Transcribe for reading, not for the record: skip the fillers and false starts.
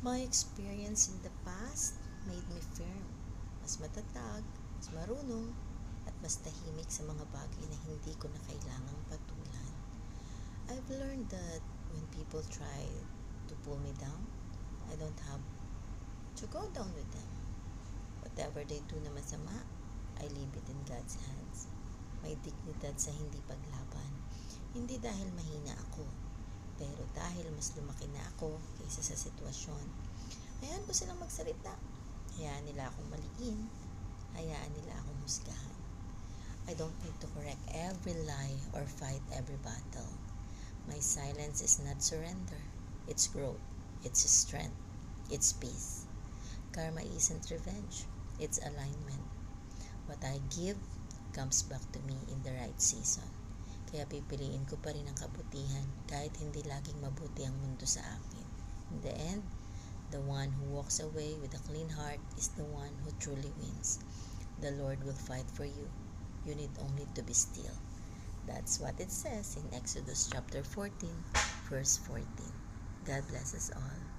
My experience in the past made me firm, mas matatag, mas marunong, at mas tahimik sa mga bagay na hindi ko na kailangang patulan. I've learned that when people try to pull me down, I don't have to go down with them. Whatever they do na masama, I leave it in God's hands. May dignidad sa hindi paglaban. Hindi dahil mahina ako, pero dahil mas lumaki na ako kaysa sa sitwasyon. Hayaan ko silang magsalita. Hayaan nila akong maliin. Hayaan nila akong husgahan. I don't need to correct every lie or fight every battle. My silence is not surrender. It's growth. It's strength. It's peace. Karma isn't revenge. It's alignment. What I give comes back to me in the right season. Kaya pipiliin ko pa rin ang kabutihan kahit hindi laging mabuti ang mundo sa akin. In the end, the one who walks away with a clean heart is the one who truly wins. The Lord will fight for you. You need only to be still. That's what it says in Exodus chapter 14, verse 14. God bless us all.